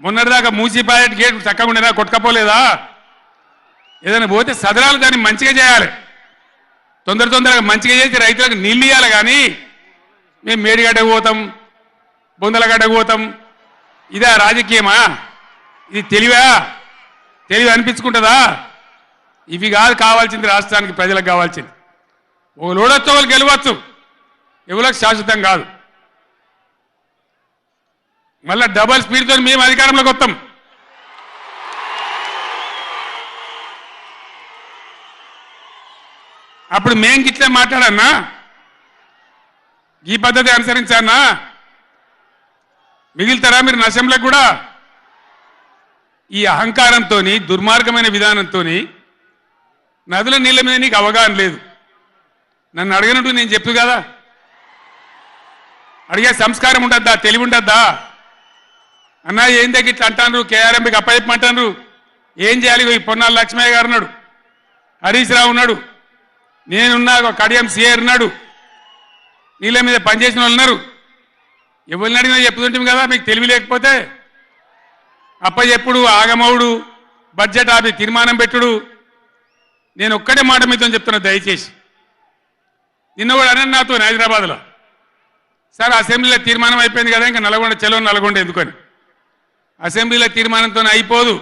మొన్నటిదాకా మూసీ ప్రాజెక్టు గేట్లు చక్కగా ఉండేదా? కొట్టుకపోలేదా? ఏదైనా పోతే సదరాలు దాన్ని మంచిగా చేయాలి, తొందరగా మంచిగా చేసి రైతులకు నీళ్ళు ఇవ్వాలి. కానీ మేము మేడిగడ్డకు పోతాం, బొందలగడ్డకు పోతాం, ఇదా రాజకీయమా? ఇది తెలివా? తెలివి అనిపించుకుంటుందా? ఇవి కాదు కావాల్సింది, రాష్ట్రానికి ప్రజలకు కావాల్సింది. ఓ లోడొచ్చు, వాళ్ళు గెలవచ్చు, ఎవరికి శాశ్వతం కాదు. మళ్ళా డబల్ స్పీడ్తో మేము అధికారంలోకి వస్తాం. అప్పుడు మేం గిట్లే మాట్లాడన్నా, ఈ పద్ధతి అనుసరించానా? మిగిలితారా మీరు నశంలకు కూడా? ఈ అహంకారంతో, దుర్మార్గమైన విధానంతో నదుల నీళ్ళ మీద నీకు అవగాహన లేదు. నన్ను అడగనట్టు నేను చెప్పు కదా, అడిగే సంస్కారం ఉంటుందా? తెలివి ఉంటుందా? అన్నా ఏం దగ్గర ఇట్లా అంటాను, కేఆర్ఎంకి అప్పచెప్పమంటాను, ఏం చేయాలి? ఈ పొన్నాల లక్ష్మయ్య గారు ఉన్నాడు, హరీష్ రావు ఉన్నాడు, నేనున్నా, కడియం సిఆర్ ఉన్నాడు, నీళ్ళ మీద పనిచేసిన వాళ్ళు ఉన్నారు. ఎవరిని అడిగినా చెప్తుంటాం కదా. మీకు తెలివి లేకపోతే అప్పచెప్పుడు ఆగమవుడు బడ్జెట్ ఆపి తీర్మానం పెట్టుడు. నేను ఒక్కటే మాట మీతో చెప్తున్నా, దయచేసి నిన్న కూడా అన్నాను నాతో హైదరాబాద్లో, సార్ అసెంబ్లీలో తీర్మానం అయిపోయింది కదా, ఇంకా నల్గొండ చలో నల్గొండ ఎందుకని. అసెంబ్లీలో తీర్మానంతో అయిపోదు,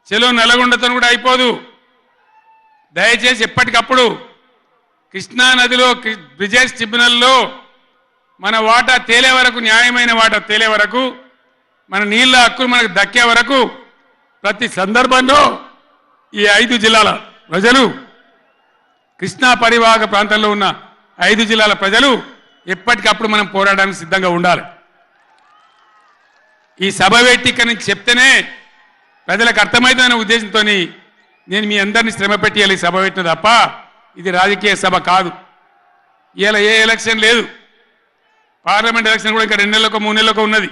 చలో నల్గొండతో కూడా అయిపోదు. దయచేసి ఎప్పటికప్పుడు కృష్ణా నదిలో బ్రిజేష్ ట్రిబ్యునల్లో మన వాటా తేలే వరకు, న్యాయమైన వాటా తేలే వరకు, మన నీళ్ళ హక్కులు మనకు దక్కే వరకు ప్రతి సందర్భంలో ఈ 5 జిల్లాల ప్రజలు, కృష్ణా పరివాహక ప్రాంతంలో ఉన్న 5 జిల్లాల ప్రజలు ఎప్పటికప్పుడు మనం పోరాడడానికి సిద్ధంగా ఉండాలి. ఈ సభ పెట్టి ఇక్కడి నుంచి చెప్తేనే ప్రజలకు అర్థమవుతుందనే ఉద్దేశంతో నేను మీ అందరినీ శ్రమ పెట్టేయాలి సభ పెట్టిన తప్ప ఇది రాజకీయ సభ కాదు. ఇలా ఏ ఎలక్షన్ లేదు, పార్లమెంట్ ఎలక్షన్ కూడా ఇంకా 2 నెలలకు 3 నెలలకు ఉన్నది,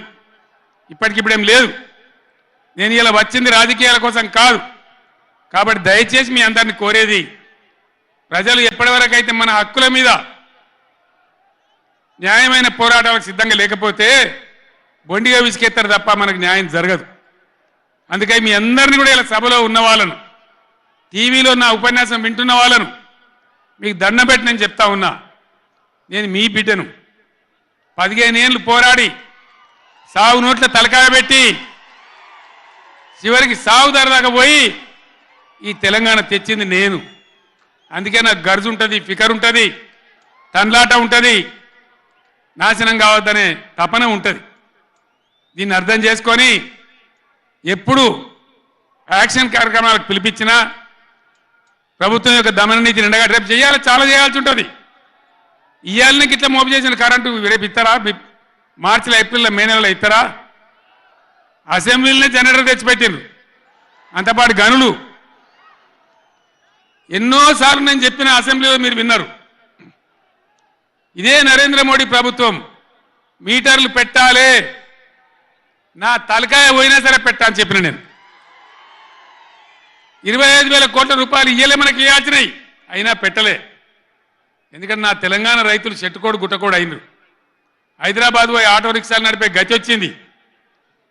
ఇప్పటికిప్పుడేం లేదు. నేను ఇలా వచ్చింది రాజకీయాల కోసం కాదు. కాబట్టి దయచేసి మీ అందరిని కోరేది, ప్రజలు ఎప్పటివరకు అయితే మన హక్కుల మీద న్యాయమైన పోరాటాలకు సిద్ధంగా లేకపోతే బొండిగా విసికెత్తారు తప్ప మనకు న్యాయం జరగదు. అందుకని మీ అందరినీ కూడా ఇలా సభలో ఉన్న వాళ్ళను, టీవీలో నా ఉపన్యాసం వింటున్న వాళ్ళను మీకు దండం పెట్టి నేను చెప్తా ఉన్నా, నేను మీ బిడ్డను. 15 ఏళ్ళు పోరాడి సాగు నోట్ల తలకాయ పెట్టి చివరికి సాగు దాకా పోయి ఈ తెలంగాణ తెచ్చింది నేను. అందుకే నాకు గర్జు ఉంటుంది, ఫికర్ ఉంటుంది, తన్లాట ఉంటుంది, నాశనం కావద్దనే తపన ఉంటుంది. దీన్ని అర్థం చేసుకొని ఎప్పుడు యాక్షన్ కార్యక్రమాలకు పిలిపించినా ప్రభుత్వం యొక్క దమన నీతిని ఎండగట్టి రేపు చేయాలి, చాలా చేయాల్సి ఉంటుంది. ఇవాళకి ఇట్లా మోపు చేసిన కరెంటు రేపు ఇస్తారా? మార్చిలో, ఏప్రిల్లో, మే నెలలో ఇస్తారా? అసెంబ్లీలోనే జనరేటర్ తెచ్చిపెట్టిండ్రు, అంతపాటు గనులు. ఎన్నోసార్లు నేను చెప్పిన అసెంబ్లీలో మీరు విన్నారు. ఇదే నరేంద్ర మోడీ ప్రభుత్వం మీటర్లు పెట్టాలి, నా తలకాయ పోయినా సరే పెట్టా అని చెప్పిన నేను. 25,000 కోట్ల రూపాయలు ఇయ్యలే మనకి ఇవ్వాల్సినాయి, అయినా పెట్టలే. ఎందుకంటే నా తెలంగాణ రైతులు చెట్టుకోడు గుట్టకోడు అయినరు. హైదరాబాద్ పోయి ఆటో రిక్షాలు నడిపే గతి వచ్చింది.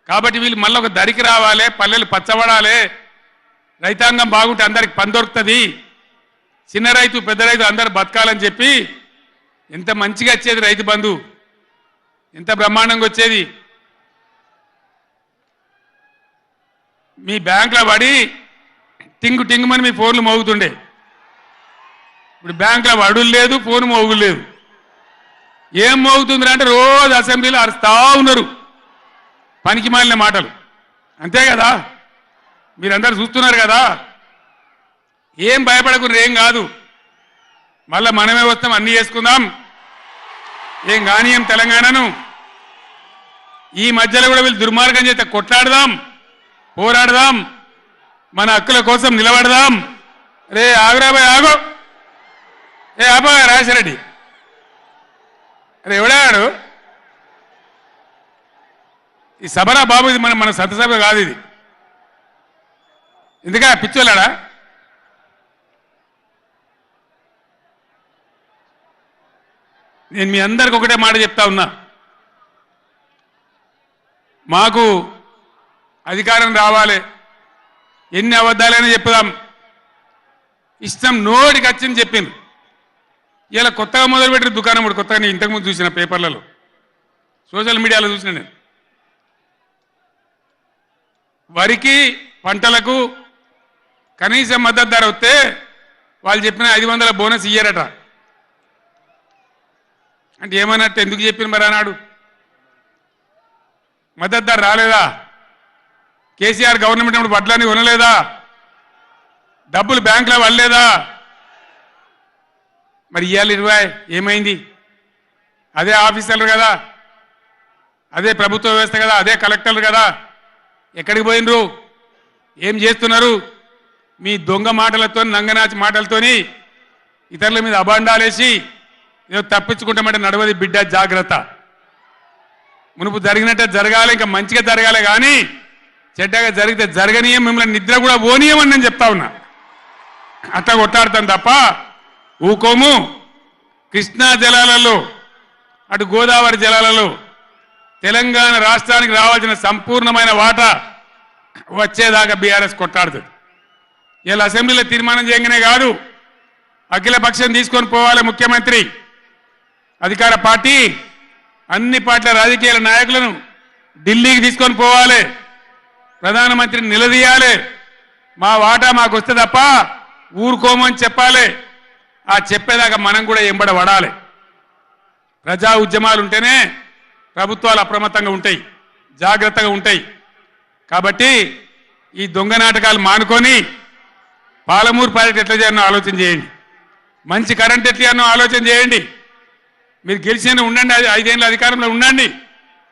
కాబట్టి వీళ్ళు మళ్ళీ ఒక దరికి రావాలి, పల్లెలు పచ్చబడాలి, రైతాంగం బాగుంటే అందరికి పని దొరుకుతుంది, చిన్న రైతు పెద్ద రైతు అందరు బతకాలని చెప్పి ఎంత మంచిగా వచ్చేది రైతు బంధు, ఎంత బ్రహ్మాండంగా వచ్చేది. మీ బ్యాంకులో పడి టింగు టింగుమని మీ ఫోన్లు మోగుతుండే. ఇప్పుడు బ్యాంకులో వడులు లేదు, ఫోన్ మోగులు లేదు. ఏం మోగుతుంది అంటే రోజు అసెంబ్లీలో అరుస్తా ఉన్నారు పనికి మాలిన మాటలు. అంతే కదా, మీరందరూ చూస్తున్నారు కదా. ఏం భయపడకుండా ఏం కాదు, మళ్ళా మనమే వస్తాం, అన్నీ చేసుకుందాం, ఏం కానీయం తెలంగాణను. ఈ మధ్యలో కూడా వీళ్ళు దుర్మార్గం చేస్తే కొట్లాడదాం, పోరాడదాం, మన హక్కుల కోసం నిలబడదాం. రే ఆగురాబాయ్ ఆగో, ఏ ఆబా రాజశరెడ్డి, అరే ఎవడాడు ఈ సభరా బాబు, ఇది మన సభ కాదు ఇది. ఎందుక పిచ్చోళ్ళాడా? నేను మీ అందరికి ఒకటే మాట చెప్తా ఉన్నా, మాకు అధికారం రావాలి, ఎన్ని అబద్ధాలైనా చెప్పుదాం, ఇష్టం నోటికి వచ్చింది చెప్పింది. ఇలా కొత్తగా మొదలుపెట్టిన దుకాణం కూడా కొత్తగా నేను ఇంతకుముందు చూసిన పేపర్లలో, సోషల్ మీడియాలో చూసిన నేను. వరికి పంటలకు కనీస మద్దతు ధర వస్తే వాళ్ళు చెప్పిన 500 బోనస్ ఇయ్యారట. అంటే ఏమన్నట్టు, ఎందుకు చెప్పిన మరి అన్నాడు? మద్దతు ధర రాలేదా? కేసీఆర్ గవర్నమెంట్ అప్పుడు వడ్లని కొనలేదా? డబ్బులు బ్యాంకులో పడలేదా? మరి ఇవాళ 20 ఏమైంది? అదే ఆఫీసర్లు కదా, అదే ప్రభుత్వ వ్యవస్థ కదా, అదే కలెక్టర్లు కదా, ఎక్కడికి పోయినరు? ఏం చేస్తున్నారు? మీ దొంగ మాటలతో, నంగనాచి మాటలతోని ఇతరుల మీద అబాండాలేసి ఏదో తప్పించుకుంటామంటే నడవది బిడ్డ, జాగ్రత్త. మునుపు జరిగినట్టే జరగాలి, ఇంకా మంచిగా జరగాలి, కానీ చెడ్డగా జరిగితే జరగనీయం, మిమ్మల్ని నిద్ర కూడా పోనీయమని నేను చెప్తా ఉన్నా. అట్లా కొట్టాడతాం తప్ప ఊకోము. కృష్ణా జలాలలో, అటు గోదావరి జలాలలో తెలంగాణ రాష్ట్రానికి రావాల్సిన సంపూర్ణమైన వాటా వచ్చేదాకా బీఆర్ఎస్ కొట్టాడుతుంది. ఇలా అసెంబ్లీలో తీర్మానం చేయగానే కాదు, అఖిల పక్షం తీసుకొని పోవాలి ముఖ్యమంత్రి, అధికార పార్టీ అన్ని పార్టీల రాజకీయ నాయకులను ఢిల్లీకి తీసుకొని పోవాలి, ప్రధానమంత్రిని నిలదీయాలి, మా వాటా మాకు వస్తే తప్ప ఊరుకోమని చెప్పాలి. ఆ చెప్పేదాకా మనం కూడా ఎంబడ పడాలి. ప్రజా ఉద్యమాలు ఉంటేనే ప్రభుత్వాలు అప్రమత్తంగా ఉంటాయి, జాగ్రత్తగా ఉంటాయి. కాబట్టి ఈ దొంగ నాటకాలు మానుకొని పాలమూరు ప్రాజెక్ట్ ఎట్లా చేయాలనో ఆలోచన చేయండి, మంచి కరెంట్ ఎట్లా చేయాలనో ఆలోచన చేయండి. మీరు గెలిచిన ఉండండి, 5 ఏళ్ళ అధికారంలో ఉండండి,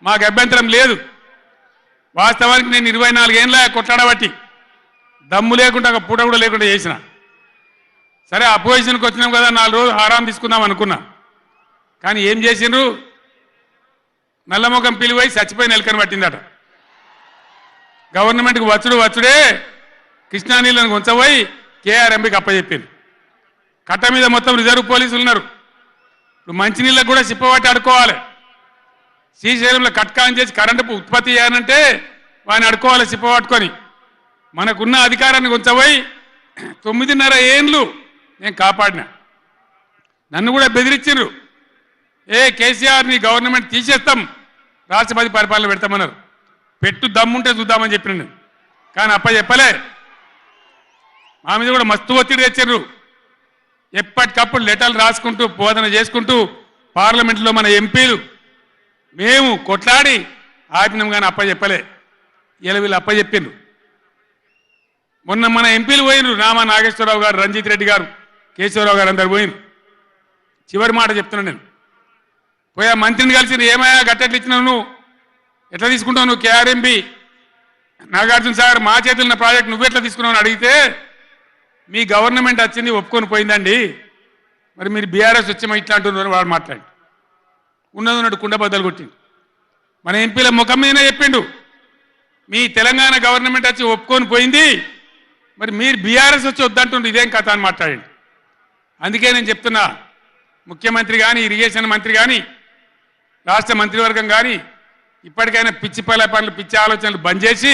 మాకు అభ్యంతరం లేదు. వాస్తవానికి నేను 24 ఏళ్ళ కొట్లాడబట్టి దమ్ము లేకుండా ఒక పూట కూడా లేకుండా చేసిన. సరే అపోజిషన్కి వచ్చినాం కదా, 4 రోజులు ఆరాం తీసుకుందాం అనుకున్నా. కానీ ఏం చేసిండ్రు, నల్లముఖం పిలిపోయి చచ్చిపోయిన ఎలుకని పట్టిందట. గవర్నమెంట్కి వచ్చుడే కృష్ణా నీళ్ళను ఉంచబోయి కేఆర్ఎంబీకి అప్పచెప్పింది. కట్ట మీద మొత్తం రిజర్వ్ పోలీసులు ఉన్నారు. ఇప్పుడు మంచినీళ్ళకు కూడా సిప్పబట్టి అడుకోవాలి. శ్రీశైలంలో కట్కాన్ చేసి కరెంటు ఉత్పత్తి చేయాలంటే వాడిని అడుకోవాలి సిప్పబట్టుకొని. మనకున్న అధికారాన్ని ఉంచబోయి 9.5 ఏళ్ళు నేను కాపాడినా. నన్ను కూడా బెదిరించారు, కేసీఆర్ నీ గవర్నమెంట్ తీసేస్తాం, రాష్ట్రపతి పరిపాలన పెడతామన్నారు. పెట్టు దమ్ముంటే చూద్దామని చెప్పిన నేను, కానీ చెప్పలే. మా మీద కూడా మస్తు ఒత్తిడి తెచ్చారు. ఎప్పటికప్పుడు లెటర్లు రాసుకుంటూ బోధన చేసుకుంటూ పార్లమెంట్లో మన ఎంపీలు మేము కొట్లాడి ఆపినాం, కానీ చెప్పలే. ఇలా వీళ్ళు చెప్పిండ్రు. మొన్న మన ఎంపీలు పోయినరు, రామా నాగేశ్వరరావు గారు, రంజిత్ రెడ్డి గారు, కేశవరావు గారు అందరు పోయినరు. చివరి మాట చెప్తున్నా నేను, పోయా మంత్రిని కలిసి ఏమయ్యా గట్టెట్లు ఇచ్చినావు, నువ్వు ఎట్లా తీసుకుంటావు, నువ్వు కేఆర్ఎంబి నాగార్జున సాగర్ మా చేతున్న ప్రాజెక్ట్ నువ్వు ఎట్లా తీసుకున్నావు అని అడిగితే, మీ గవర్నమెంట్ వచ్చింది ఒప్పుకొని పోయిందండి, మరి మీరు బీఆర్ఎస్ వచ్చేమో ఇట్లా అంటున్నారు వాడు మాట్లాడి ఉన్నది కుండ బద్దలు కొట్టిండు. మన ఎంపీల ముఖం మీదనే చెప్పిండు, మీ తెలంగాణ గవర్నమెంట్ వచ్చి ఒప్పుకొని పోయింది, మరి మీరు బీఆర్ఎస్ వచ్చి వద్దంటుండ్రు, ఇదేం కథ అని మాట్లాడండి. అందుకే నేను చెప్తున్నా, ముఖ్యమంత్రి కానీ, ఇరిగేషన్ మంత్రి కానీ, రాష్ట్ర మంత్రివర్గం కానీ ఇప్పటికైనా పిచ్చి పనులు, పిచ్చి ఆలోచనలు బంద్ చేసి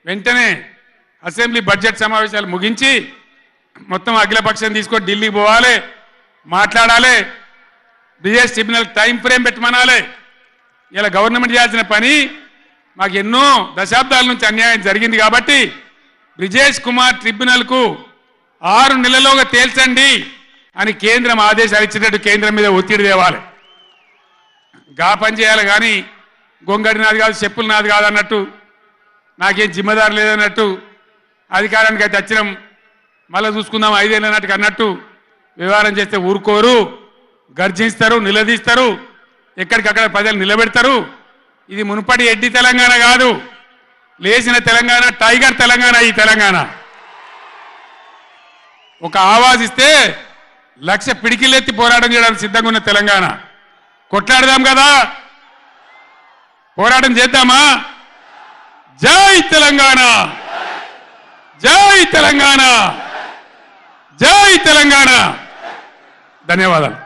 వెంటనే అసెంబ్లీ బడ్జెట్ సమావేశాలు ముగించి మొత్తం అఖిలపక్షం తీసుకొని ఢిల్లీకి పోవాలి, మాట్లాడాలి, బ్రిజేష్ ట్రిబ్యునల్ టైం ఫ్రేమ్ పెట్టమనాలి. ఇలా గవర్నమెంట్ చేయాల్సిన పని మాకు ఎన్నో దశాబ్దాల నుంచి అన్యాయం జరిగింది కాబట్టి బ్రిజేష్ కుమార్ ట్రిబ్యునల్కు 6 నెలల్లోగా తేల్చండి అని కేంద్రం ఆదేశాలు ఇచ్చినట్టు కేంద్రం మీద ఒత్తిడి తేవాలి. గా పని చేయాలి, కానీ గొంగడి నాది కాదు, చెప్పులు నాది కాదు అన్నట్టు, నాకేం జిమ్మదారు లేదన్నట్టు, అధికారానికి అయితే వచ్చినాం మళ్ళీ చూసుకుందాం 5 ఏళ్ళ నాటికి అన్నట్టు వ్యవహారం చేస్తే ఊరుకోరు, గర్జిస్తారు, నిలదీస్తారు, ఎక్కడికక్కడ ప్రజలు నిలబెడతారు. ఇది మునుపటి ఎడ్డి తెలంగాణ కాదు, లేచిన తెలంగాణ, టైగర్ తెలంగాణ. ఈ తెలంగాణ ఒక ఆవాజ్ ఇస్తే 1,00,000 పిడికిలెత్తి పోరాటం చేయడానికి సిద్ధంగా ఉన్న తెలంగాణ. కొట్లాడదాం కదా, పోరాటం చేద్దామా? జై తెలంగాణ, జై తెలంగాణ, జై తెలంగాణ. ధన్యవాదాలు.